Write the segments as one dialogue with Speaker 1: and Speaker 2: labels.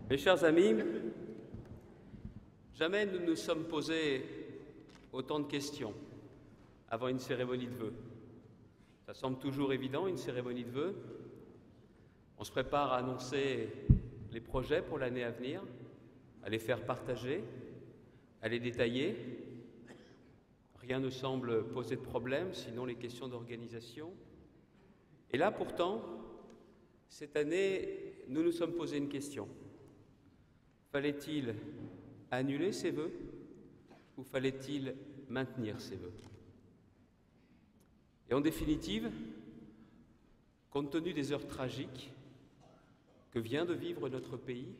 Speaker 1: Mes chers amis, jamais nous nous sommes posés autant de questions avant une cérémonie de vœux. Ça semble toujours évident, une cérémonie de vœux. On se prépare à annoncer les projets pour l'année à venir, à les faire partager, à les détailler. Rien ne semble poser de problème, sinon les questions d'organisation. Et là, pourtant, cette année, nous nous sommes posé une question. Fallait-il annuler ces vœux ou fallait-il maintenir ces vœux? Et en définitive, compte tenu des heures tragiques que vient de vivre notre pays,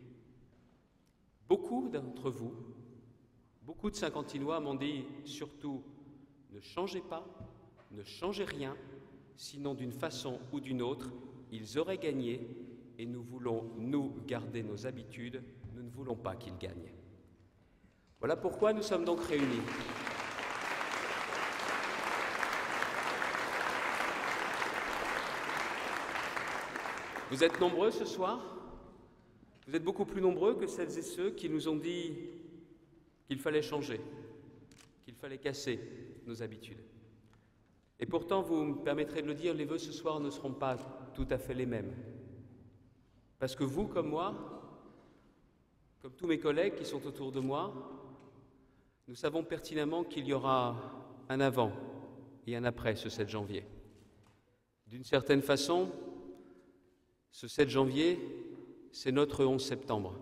Speaker 1: beaucoup d'entre vous, beaucoup de Saint-Quentinois m'ont dit surtout ne changez pas, ne changez rien, sinon d'une façon ou d'une autre, ils auraient gagné et nous voulons, nous, garder nos habitudes, nous ne voulons pas qu'ils gagnent. Voilà pourquoi nous sommes donc réunis. Vous êtes nombreux ce soir, vous êtes beaucoup plus nombreux que celles et ceux qui nous ont dit qu'il fallait changer, qu'il fallait casser nos habitudes. Et pourtant, vous me permettrez de le dire, les vœux ce soir ne seront pas tout à fait les mêmes. Parce que vous, comme moi, comme tous mes collègues qui sont autour de moi, nous savons pertinemment qu'il y aura un avant et un après ce 7 janvier. D'une certaine façon, ce 7 janvier, c'est notre 11 septembre.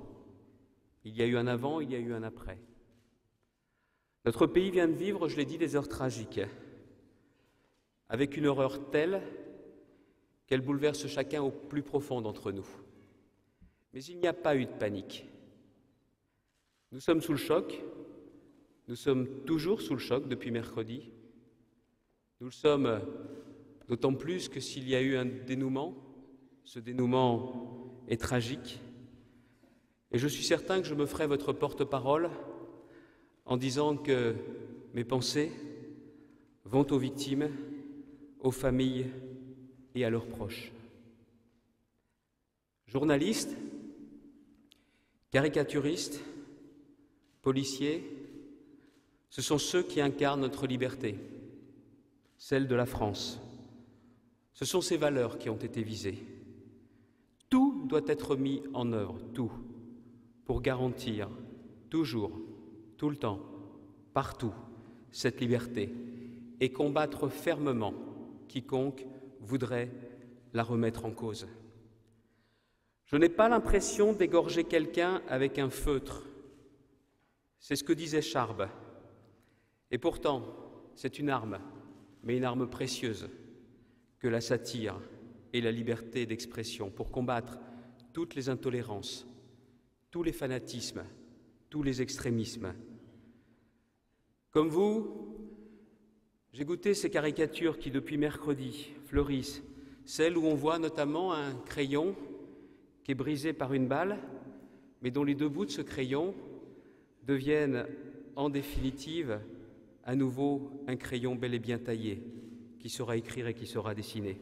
Speaker 1: Il y a eu un avant, il y a eu un après. Notre pays vient de vivre, je l'ai dit, des heures tragiques, avec une horreur telle qu'elle bouleverse chacun au plus profond d'entre nous. Mais il n'y a pas eu de panique. Nous sommes sous le choc, nous sommes toujours sous le choc depuis mercredi. Nous le sommes d'autant plus que s'il y a eu un dénouement, ce dénouement est tragique. Et je suis certain que je me ferai votre porte-parole en disant que mes pensées vont aux victimes, aux familles et à leurs proches. Journalistes, caricaturistes, policiers, ce sont ceux qui incarnent notre liberté, celle de la France. Ce sont ces valeurs qui ont été visées. Tout doit être mis en œuvre, tout, pour garantir toujours, tout le temps, partout, cette liberté et combattre fermement quiconque voudrait la remettre en cause. Je n'ai pas l'impression d'égorger quelqu'un avec un feutre. C'est ce que disait Charb. Et pourtant, c'est une arme, mais une arme précieuse, que la satire et la liberté d'expression pour combattre toutes les intolérances, tous les fanatismes, tous les extrémismes. Comme vous, j'ai goûté ces caricatures qui, depuis mercredi, fleurissent, celles où on voit notamment un crayon qui est brisé par une balle, mais dont les deux bouts de ce crayon deviennent en définitive à nouveau un crayon bel et bien taillé, qui saura écrire et qui saura dessiner.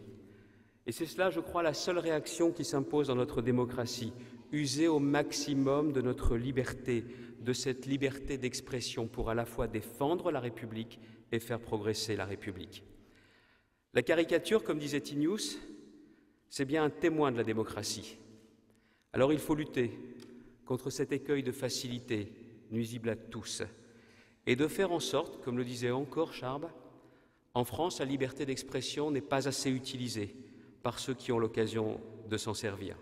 Speaker 1: Et c'est cela, je crois, la seule réaction qui s'impose dans notre démocratie, user au maximum de notre liberté, de cette liberté d'expression pour à la fois défendre la République et faire progresser la République. La caricature, comme disait Tinius, c'est bien un témoin de la démocratie. Alors il faut lutter contre cet écueil de facilité nuisible à tous et de faire en sorte, comme le disait encore Charb, en France, la liberté d'expression n'est pas assez utilisée par ceux qui ont l'occasion de s'en servir.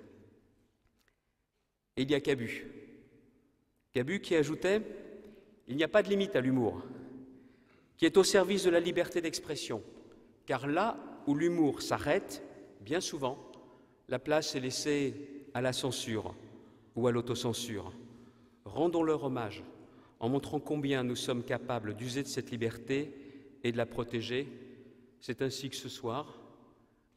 Speaker 1: Et il y a Cabu. Cabu qui ajoutait « Il n'y a pas de limite à l'humour, qui est au service de la liberté d'expression, car là où l'humour s'arrête, bien souvent, la place est laissée à la censure ou à l'autocensure. Rendons-leur hommage en montrant combien nous sommes capables d'user de cette liberté et de la protéger. C'est ainsi que ce soir,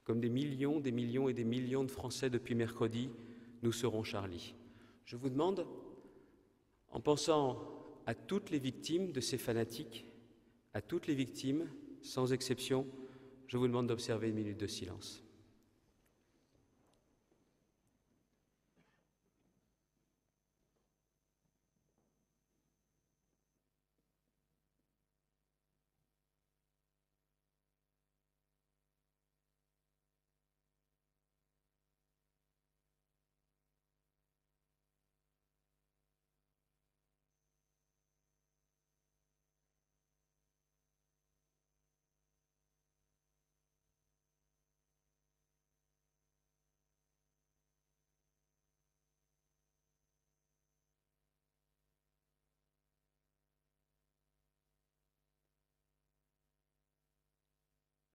Speaker 1: comme des millions et des millions de Français depuis mercredi, nous serons Charlie. Je vous demande, en pensant à toutes les victimes de ces fanatiques, à toutes les victimes, sans exception, je vous demande d'observer une minute de silence.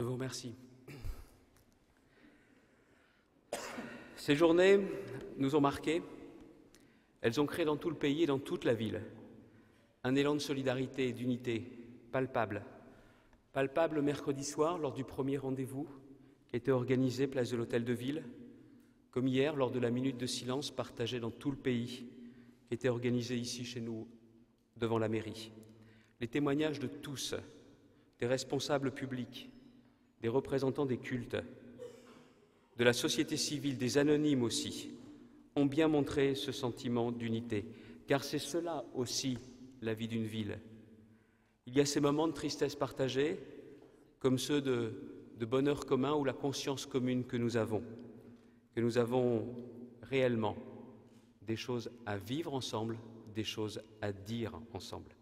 Speaker 1: Je vous remercie. Ces journées nous ont marqués. Elles ont créé dans tout le pays et dans toute la ville un élan de solidarité et d'unité palpable. Palpable mercredi soir lors du premier rendez-vous qui était organisé place de l'Hôtel de Ville, comme hier lors de la minute de silence partagée dans tout le pays qui était organisée ici chez nous devant la mairie. Les témoignages de tous, des responsables publics, des représentants des cultes, de la société civile, des anonymes aussi, ont bien montré ce sentiment d'unité, car c'est cela aussi la vie d'une ville. Il y a ces moments de tristesse partagée, comme ceux de bonheur commun ou la conscience commune que nous avons réellement des choses à vivre ensemble, des choses à dire ensemble.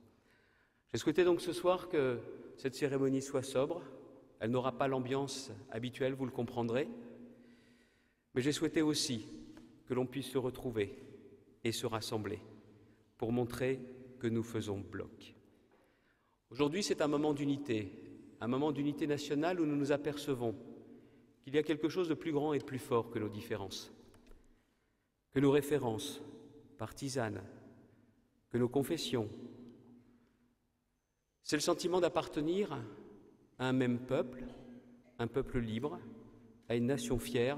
Speaker 1: J'ai souhaité donc ce soir que cette cérémonie soit sobre. Elle n'aura pas l'ambiance habituelle, vous le comprendrez, mais j'ai souhaité aussi que l'on puisse se retrouver et se rassembler pour montrer que nous faisons bloc. Aujourd'hui, c'est un moment d'unité nationale où nous nous apercevons qu'il y a quelque chose de plus grand et de plus fort que nos différences, que nos références partisanes, que nos confessions. C'est le sentiment d'appartenir à un même peuple, un peuple libre, à une nation fière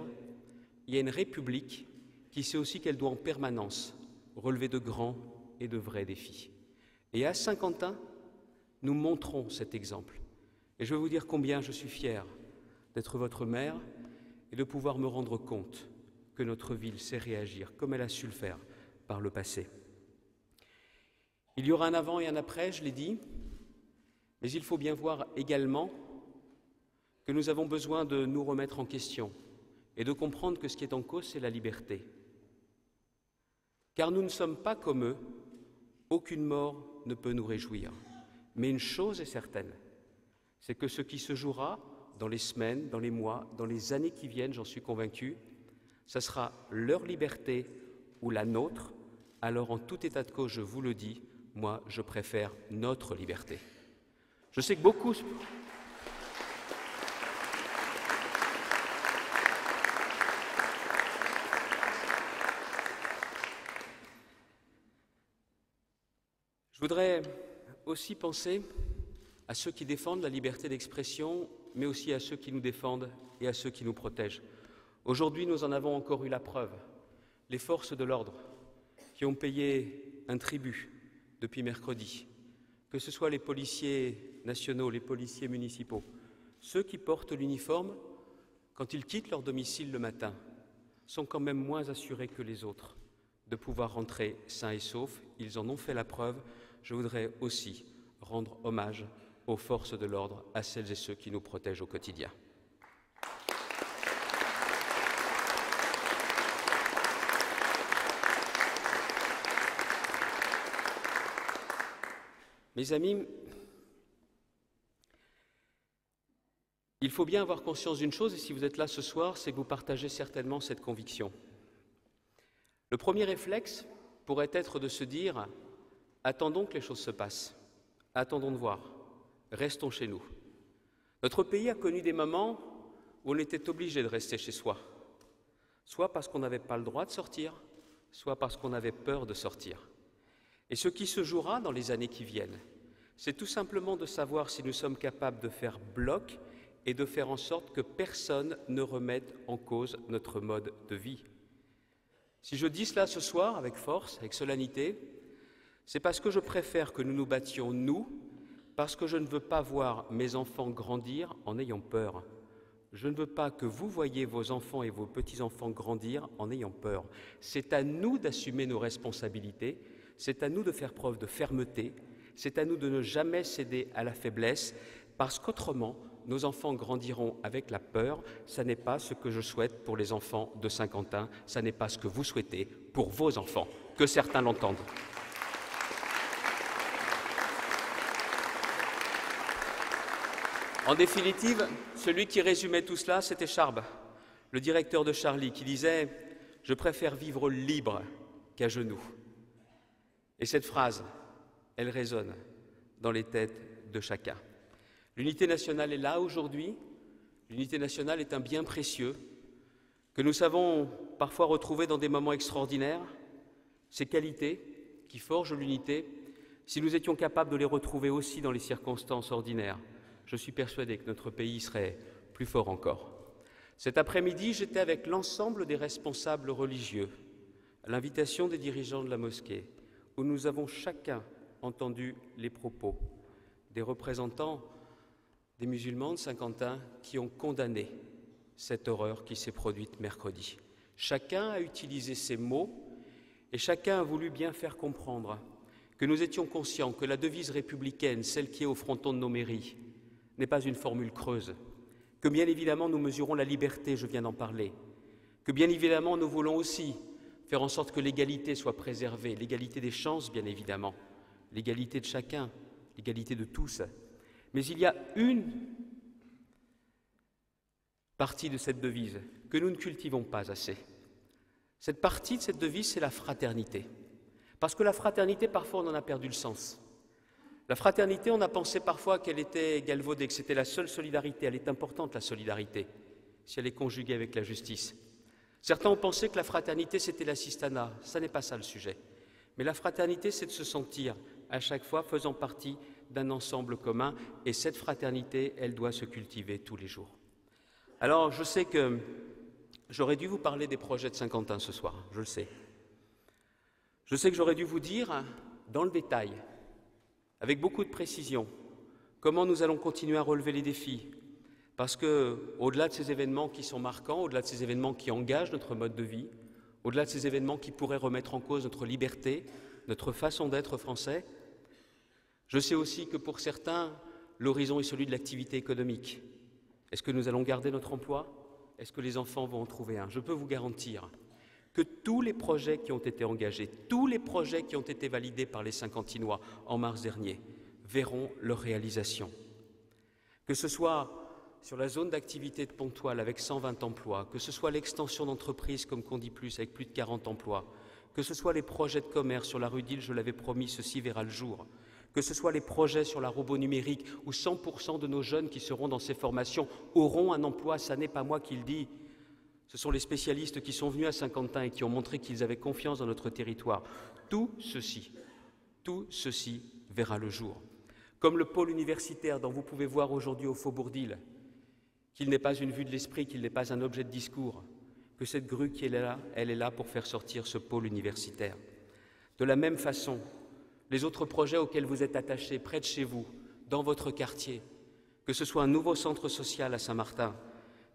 Speaker 1: et à une république qui sait aussi qu'elle doit en permanence relever de grands et de vrais défis. Et à Saint-Quentin, nous montrons cet exemple. Et je veux vous dire combien je suis fier d'être votre maire et de pouvoir me rendre compte que notre ville sait réagir comme elle a su le faire par le passé. Il y aura un avant et un après, je l'ai dit, mais il faut bien voir également que nous avons besoin de nous remettre en question et de comprendre que ce qui est en cause, c'est la liberté. Car nous ne sommes pas comme eux, aucune mort ne peut nous réjouir. Mais une chose est certaine, c'est que ce qui se jouera dans les semaines, dans les mois, dans les années qui viennent, j'en suis convaincu, ce sera leur liberté ou la nôtre. Alors en tout état de cause, je vous le dis, moi je préfère notre liberté. Je sais que beaucoup... Je voudrais aussi penser à ceux qui défendent la liberté d'expression, mais aussi à ceux qui nous défendent et à ceux qui nous protègent. Aujourd'hui, nous en avons encore eu la preuve. Les forces de l'ordre qui ont payé un tribut depuis mercredi, que ce soit les policiers nationaux, les policiers municipaux, ceux qui portent l'uniforme, quand ils quittent leur domicile le matin, sont quand même moins assurés que les autres de pouvoir rentrer sains et saufs. Ils en ont fait la preuve. Je voudrais aussi rendre hommage aux forces de l'ordre, à celles et ceux qui nous protègent au quotidien. Mes amis, il faut bien avoir conscience d'une chose, et si vous êtes là ce soir, c'est que vous partagez certainement cette conviction. Le premier réflexe pourrait être de se dire « Attendons que les choses se passent, attendons de voir, restons chez nous ». Notre pays a connu des moments où on était obligé de rester chez soi, soit parce qu'on n'avait pas le droit de sortir, soit parce qu'on avait peur de sortir. Et ce qui se jouera dans les années qui viennent, c'est tout simplement de savoir si nous sommes capables de faire bloc et de faire en sorte que personne ne remette en cause notre mode de vie. Si je dis cela ce soir avec force, avec solennité, c'est parce que je préfère que nous nous battions, nous, parce que je ne veux pas voir mes enfants grandir en ayant peur. Je ne veux pas que vous voyiez vos enfants et vos petits-enfants grandir en ayant peur. C'est à nous d'assumer nos responsabilités, c'est à nous de faire preuve de fermeté, c'est à nous de ne jamais céder à la faiblesse, parce qu'autrement, nos enfants grandiront avec la peur. Ça n'est pas ce que je souhaite pour les enfants de Saint-Quentin, ça n'est pas ce que vous souhaitez pour vos enfants, que certains l'entendent. En définitive, celui qui résumait tout cela, c'était Charb, le directeur de Charlie, qui disait « Je préfère vivre libre qu'à genoux ». Et cette phrase, elle résonne dans les têtes de chacun. L'unité nationale est là aujourd'hui, L'unité nationale est un bien précieux que nous savons parfois retrouver dans des moments extraordinaires. Ces qualités qui forgent l'unité, si nous étions capables de les retrouver aussi dans les circonstances ordinaires, je suis persuadé que notre pays serait plus fort encore. Cet après-midi, j'étais avec l'ensemble des responsables religieux, à l'invitation des dirigeants de la mosquée, où nous avons chacun entendu les propos des représentants des musulmans de Saint-Quentin qui ont condamné cette horreur qui s'est produite mercredi. Chacun a utilisé ces mots et chacun a voulu bien faire comprendre que nous étions conscients que la devise républicaine, celle qui est au fronton de nos mairies, n'est pas une formule creuse, que bien évidemment nous mesurons la liberté, je viens d'en parler, que bien évidemment nous voulons aussi faire en sorte que l'égalité soit préservée, l'égalité des chances bien évidemment, l'égalité de chacun, l'égalité de tous. Mais il y a une partie de cette devise que nous ne cultivons pas assez. Cette partie de cette devise, c'est la fraternité. Parce que la fraternité, parfois, on en a perdu le sens. La fraternité, on a pensé parfois qu'elle était galvaudée, que c'était la seule solidarité. Elle est importante, la solidarité, si elle est conjuguée avec la justice. Certains ont pensé que la fraternité, c'était l'assistanat. Ça n'est pas ça le sujet. Mais la fraternité, c'est de se sentir, à chaque fois, faisant partie d'un ensemble commun. Et cette fraternité, elle doit se cultiver tous les jours. Alors, je sais que j'aurais dû vous parler des projets de Saint-Quentin ce soir, je le sais. Je sais que j'aurais dû vous dire, dans le détail, avec beaucoup de précision, comment nous allons continuer à relever les défis. Parce que, au-delà de ces événements qui sont marquants, au-delà de ces événements qui engagent notre mode de vie, au-delà de ces événements qui pourraient remettre en cause notre liberté, notre façon d'être français, je sais aussi que pour certains, l'horizon est celui de l'activité économique. Est-ce que nous allons garder notre emploi? Est-ce que les enfants vont en trouver un? Je peux vous garantir que tous les projets qui ont été engagés, tous les projets qui ont été validés par les Saint-Quentinois en mars dernier, verront leur réalisation. Que ce soit sur la zone d'activité de Pontoise avec 120 emplois, que ce soit l'extension d'entreprises comme Condi Plus avec plus de 40 emplois, que ce soit les projets de commerce sur la rue d'Ille, je l'avais promis, ceci verra le jour, que ce soit les projets sur la robot numérique où 100% de nos jeunes qui seront dans ces formations auront un emploi, ça n'est pas moi qui le dis, ce sont les spécialistes qui sont venus à Saint-Quentin et qui ont montré qu'ils avaient confiance dans notre territoire. Tout ceci verra le jour. Comme le pôle universitaire dont vous pouvez voir aujourd'hui au Faubourg d'Ille, qu'il n'est pas une vue de l'esprit, qu'il n'est pas un objet de discours, que cette grue qui est là, elle est là pour faire sortir ce pôle universitaire. De la même façon, les autres projets auxquels vous êtes attachés, près de chez vous, dans votre quartier, que ce soit un nouveau centre social à Saint-Martin,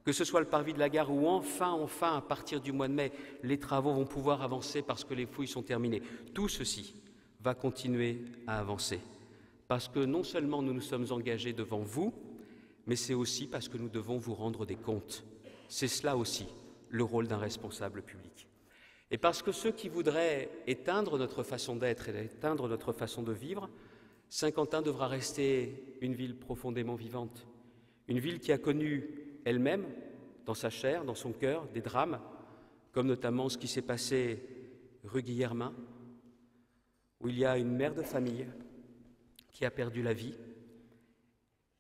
Speaker 1: que ce soit le parvis de la gare où enfin, à partir du mois de mai, les travaux vont pouvoir avancer parce que les fouilles sont terminées. Tout ceci va continuer à avancer parce que non seulement nous nous sommes engagés devant vous, mais c'est aussi parce que nous devons vous rendre des comptes. C'est cela aussi le rôle d'un responsable public. Et parce que ceux qui voudraient éteindre notre façon d'être et éteindre notre façon de vivre, Saint-Quentin devra rester une ville profondément vivante, une ville qui a connu elle-même, dans sa chair, dans son cœur, des drames, comme notamment ce qui s'est passé rue Guillermin, où il y a une mère de famille qui a perdu la vie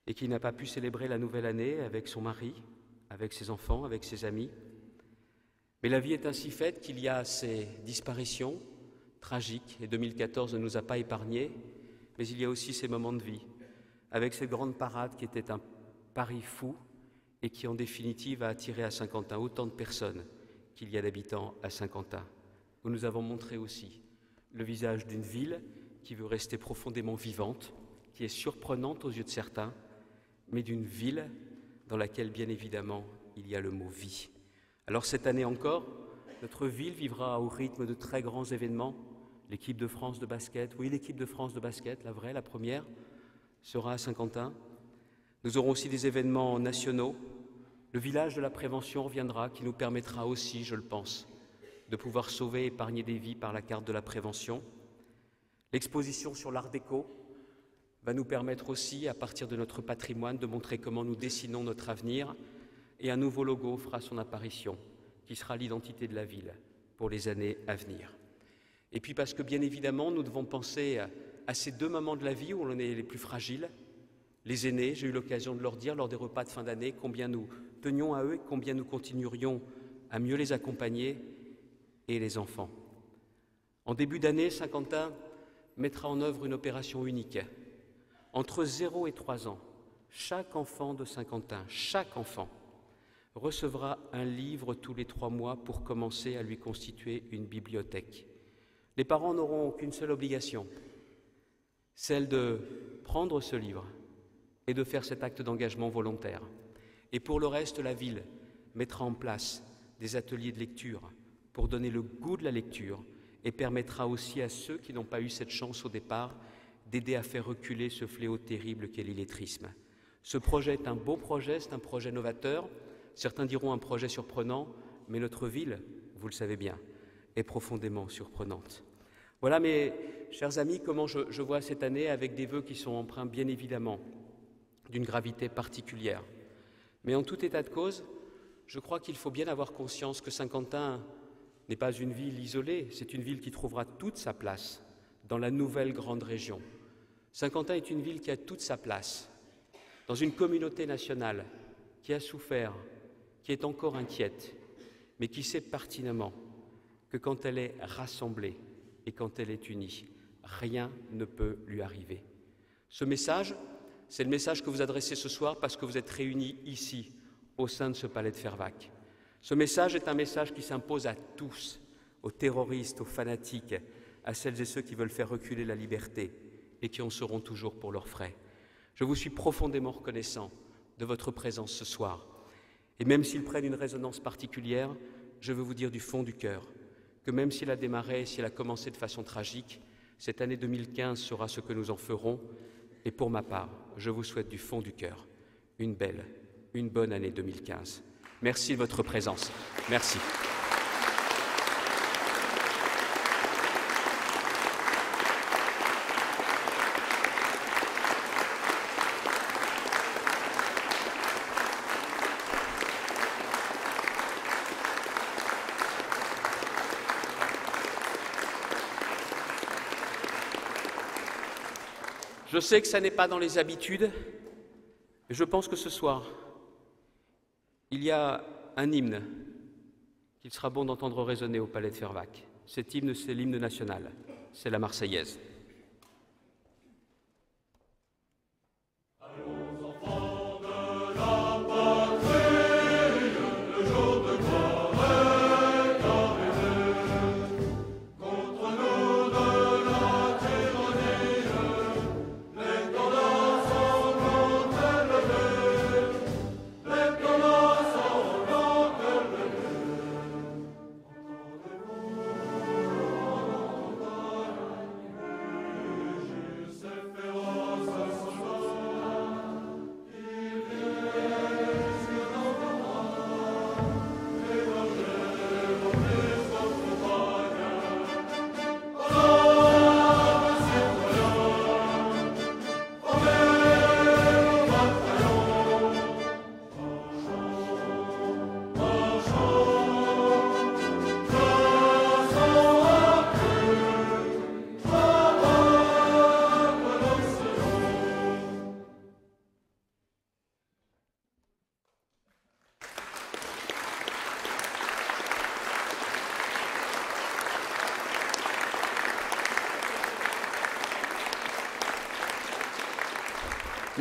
Speaker 1: et qui n'a pas pu célébrer la nouvelle année avec son mari, avec ses enfants, avec ses amis. Mais la vie est ainsi faite qu'il y a ces disparitions tragiques, et 2014 ne nous a pas épargnés, mais il y a aussi ces moments de vie, avec cette grande parade qui était un pari fou, et qui, en définitive, a attiré à Saint-Quentin autant de personnes qu'il y a d'habitants à Saint-Quentin, où nous avons montré aussi le visage d'une ville qui veut rester profondément vivante, qui est surprenante aux yeux de certains, mais d'une ville dans laquelle, bien évidemment, il y a le mot « vie ». Alors cette année encore, notre ville vivra au rythme de très grands événements. L'équipe de France de basket, oui, l'équipe de France de basket, la vraie, la première, sera à Saint-Quentin. Nous aurons aussi des événements nationaux. Le village de la prévention reviendra, qui nous permettra aussi, je le pense, de pouvoir sauver et épargner des vies par la carte de la prévention. L'exposition sur l'art déco va nous permettre aussi, à partir de notre patrimoine, de montrer comment nous dessinons notre avenir. Et un nouveau logo fera son apparition, qui sera l'identité de la ville pour les années à venir. Et puis parce que, bien évidemment, nous devons penser à ces deux moments de la vie où on est les plus fragiles, Les aînés, j'ai eu l'occasion de leur dire lors des repas de fin d'année combien nous tenions à eux et combien nous continuerions à mieux les accompagner, et les enfants. En début d'année, Saint-Quentin mettra en œuvre une opération unique. Entre 0 et 3 ans, chaque enfant de Saint-Quentin, chaque enfant, recevra un livre tous les 3 mois pour commencer à lui constituer une bibliothèque. Les parents n'auront qu'une seule obligation, celle de prendre ce livre et de faire cet acte d'engagement volontaire. Et pour le reste, la ville mettra en place des ateliers de lecture pour donner le goût de la lecture et permettra aussi à ceux qui n'ont pas eu cette chance au départ d'aider à faire reculer ce fléau terrible qu'est l'illettrisme. Ce projet est un beau projet, c'est un projet novateur, certains diront un projet surprenant, mais notre ville, vous le savez bien, est profondément surprenante. Voilà, mes chers amis, comment je vois cette année avec des vœux qui sont empreints bien évidemment d'une gravité particulière. Mais en tout état de cause, je crois qu'il faut bien avoir conscience que Saint-Quentin n'est pas une ville isolée, c'est une ville qui trouvera toute sa place dans la nouvelle grande région. Saint-Quentin est une ville qui a toute sa place dans une communauté nationale qui a souffert, qui est encore inquiète, mais qui sait pertinemment que quand elle est rassemblée et quand elle est unie, rien ne peut lui arriver. Ce message, c'est le message que vous adressez ce soir parce que vous êtes réunis ici, au sein de ce palais de Fervacques. Ce message est un message qui s'impose à tous, aux terroristes, aux fanatiques, à celles et ceux qui veulent faire reculer la liberté et qui en seront toujours pour leurs frais. Je vous suis profondément reconnaissant de votre présence ce soir. Et même s'ils prennent une résonance particulière, je veux vous dire du fond du cœur que même s'il a démarré, s'il a commencé de façon tragique, cette année 2015 sera ce que nous en ferons. Et pour ma part, je vous souhaite du fond du cœur une belle, une bonne année 2015. Merci de votre présence. Merci. Je sais que ça n'est pas dans les habitudes, mais je pense que ce soir, il y a un hymne qu'il sera bon d'entendre résonner au palais de Fervacques. Cet hymne, c'est l'hymne national, c'est la Marseillaise.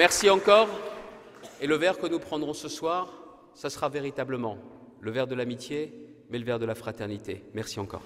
Speaker 1: Merci encore. Et le verre que nous prendrons ce soir, ça sera véritablement le verre de l'amitié, mais le verre de la fraternité. Merci encore.